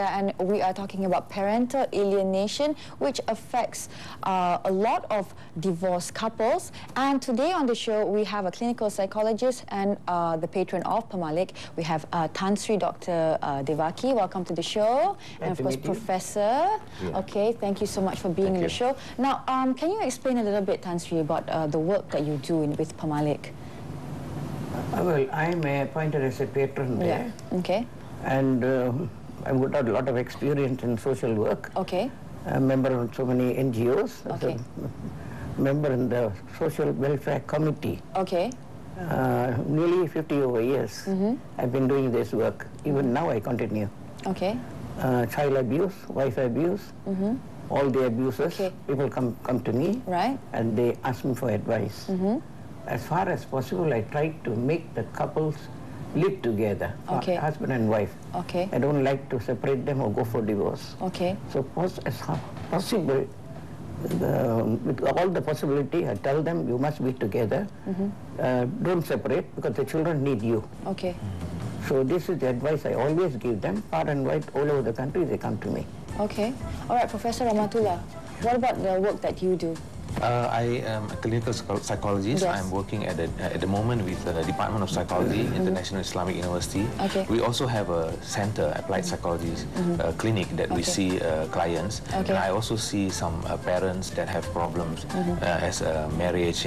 and we are talking about parental alienation, which affects a lot of divorced couples. And today on the show, we have a clinical psychologist and the patron of Pemalik. We have Tan Sri Dr. Devaki. Welcome to the show. And of course, Professor. Yeah. Okay, thank you so much for being in the show. Now, can you explain a little bit, Tan Sri, about the work that you do with Pemalik? Well, I'm appointed as a patron there. Yeah. Okay. And I've got a lot of experience in social work. Okay. I'm a member of so many NGOs. Okay. Member in the Social Welfare Committee. Okay. Nearly 50 over years. I've been doing this work. Even now I continue. Okay. Child abuse, wife abuse, all the abuses. Okay. People come to me. Right. And they ask me for advice. As far as possible, I try to make the couples live together, husband and wife. Okay. I don't like to separate them or go for divorce. Okay. So as possible, with all the possibility, I tell them you must be together. Don't separate because the children need you. Okay. So this is the advice I always give them. Far and wide, all over the country, they come to me. Okay. All right, Professor Rahmatullah, what about the work that you do? I am a clinical psychologist. Yes. I'm working at the moment with the Department of Psychology, International Islamic University. Okay. We also have a center, applied psychology clinic that we see clients. Okay. And I also see some parents that have problems as marriage,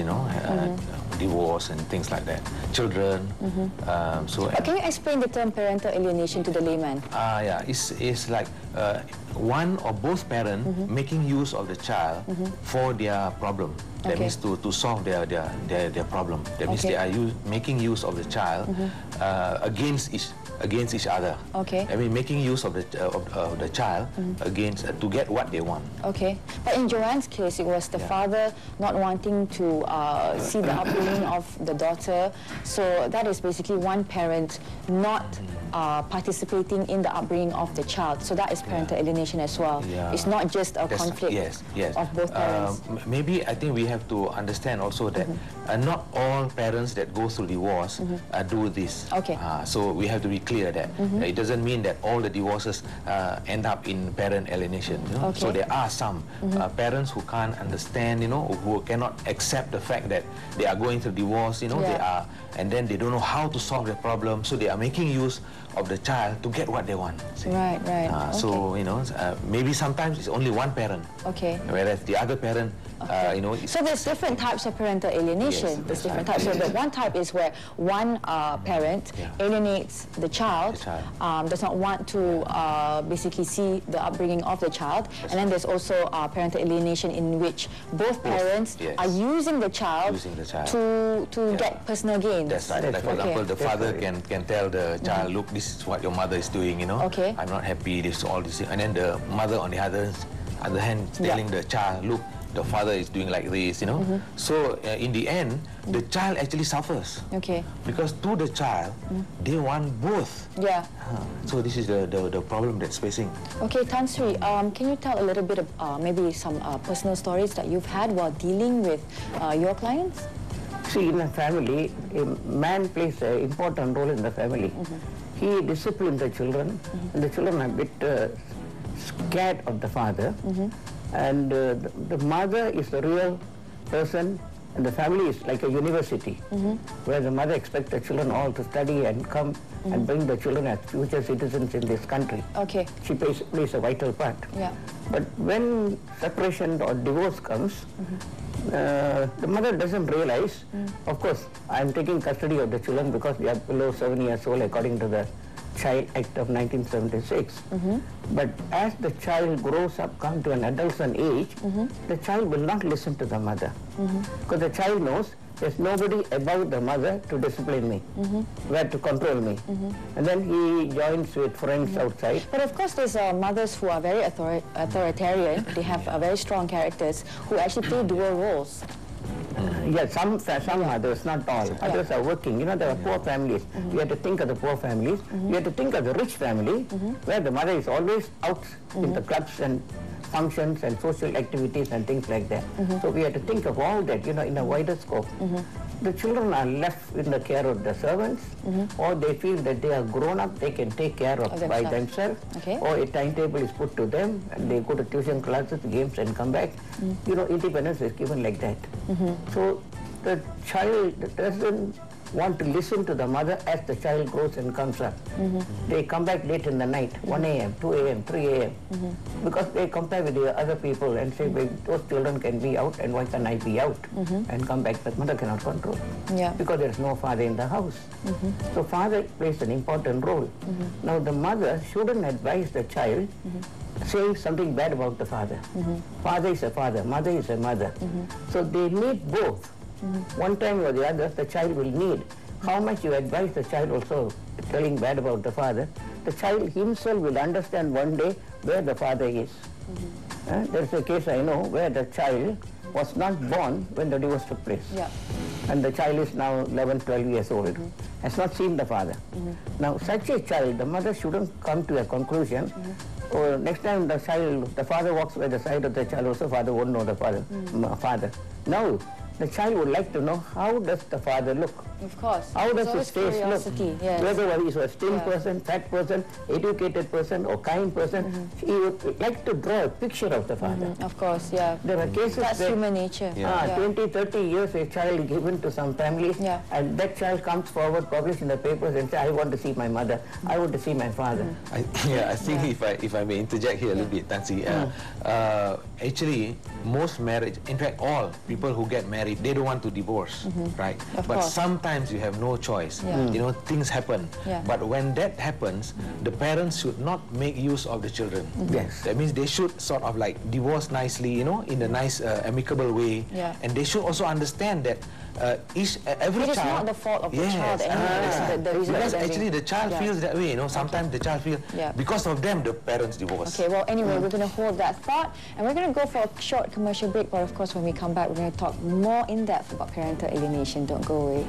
divorce and things like that. Children. Can you explain the term parental alienation to the layman? Yeah, it's like one or both parents making use of the child for their problem. That means to solve their problem. That means they are making use of the child against each other. Okay. I mean, making use of the child against to get what they want. Okay. But in Joanne's case, it was the father not wanting to see the upbringing of the daughter. So that is basically one parent not participating in the upbringing of the child. So that is parental alienation as well. Yeah. It's not just a conflict of both parents. Maybe I think we have to understand also that not all parents that go through divorce do this. Okay. So we have to be clear that it doesn't mean that all the divorces end up in parent alienation. Okay. So there are some parents who can't understand, who cannot accept the fact that they are going through divorce, they are, and then they don't know how to solve the problem, so they are making use of the child to get what they want. See? Right, right. So, maybe sometimes it's only one parent. Okay. Whereas the other parent, so there's different types of parental alienation. Yes, there's different types. So the one type is where one parent alienates the child, does not want to basically see the upbringing of the child. And then there's also parental alienation in which both parents are using the child to get personal gains. That's right. Like, for example, the father can tell the child, look, this is what your mother is doing, Okay. I'm not happy, this, all this. And then the mother, on the other hand, telling the child, look, the father is doing like this, So in the end, the child actually suffers. Okay. Because to the child, they want both. Yeah. So this is the problem that's facing. Okay, Tan Sri, can you tell a little bit of maybe some personal stories that you've had while dealing with your clients? See, in a family, a man plays an important role in the family. He disciplines the children, and the children are a bit scared of the father. And the mother is the real person, and the family is like a university, where the mother expects the children all to study and come and bring the children as future citizens in this country. Okay. She plays a vital part. Yeah. But when separation or divorce comes, the mother doesn't realize, of course, I'm taking custody of the children because they are below 7 years old according to the Child Act of 1976. But as the child grows up, come to an adolescent age, the child will not listen to the mother. Because the child knows there's nobody above the mother to discipline me, where to control me. And then he joins with friends outside. But of course there's mothers who are very authoritarian. They have very strong characters who actually play dual roles. Yes, some mothers, not all. Others are working. There are poor families. You have to think of the poor families. You have to think of the rich family, where the mother is always out in the clubs and functions and social activities and things like that. So we have to think of all that, in a wider scope. the children are left in the care of the servants, or they feel that they are grown up, they can take care of by themselves, or a timetable is put to them, and they go to tuition classes, games, and come back. You know, independence is given like that. So the child doesn't want to listen to the mother as the child grows and comes up. They come back late in the night, 1 a.m., 2 a.m., 3 a.m. Because they compare with the other people and say, well, those children can be out and why can't I be out and come back? But mother cannot control because there is no father in the house. So father plays an important role. Now the mother shouldn't advise the child saying something bad about the father. Father is a father, mother is a mother. So they need both. One time or the other, the child will need. How much you advise the child also telling bad about the father, the child himself will understand one day where the father is. There's a case I know where the child was not born when the divorce took place. And the child is now 11, 12 years old, has not seen the father. Now such a child, the mother shouldn't come to a conclusion, or next time the father walks by the side of the child also, father won't know the father. No. The child would like to know, how does the father look? Of course. How does his face look? Yes. Whether he is a thin person, fat person, educated person, or kind person, he would like to draw a picture of the father. Of course, yeah. There are cases that's where human nature. 20, 30 years a child given to some families, and that child comes forward, published in the papers, and says, I want to see my mother, I want to see my father. I think if I may interject here a little bit, Tansi, actually, most marriage, in fact, all people who get married, they don't want to divorce, right? But sometimes you have no choice. You know, things happen. But when that happens, the parents should not make use of the children. Yes. That means they should sort of like divorce nicely, you know, in a nice, amicable way. And they should also understand that every it child... is not the fault of the child anyway. It's the reason because actually the child feels that way, you know. Sometimes the child feels, because of them, the parents divorce. Okay, well, anyway, we're going to hold that thought, and we're going to go for a short commercial break, but of course, when we come back, we're going to talk more in depth about parental alienation. Don't go away.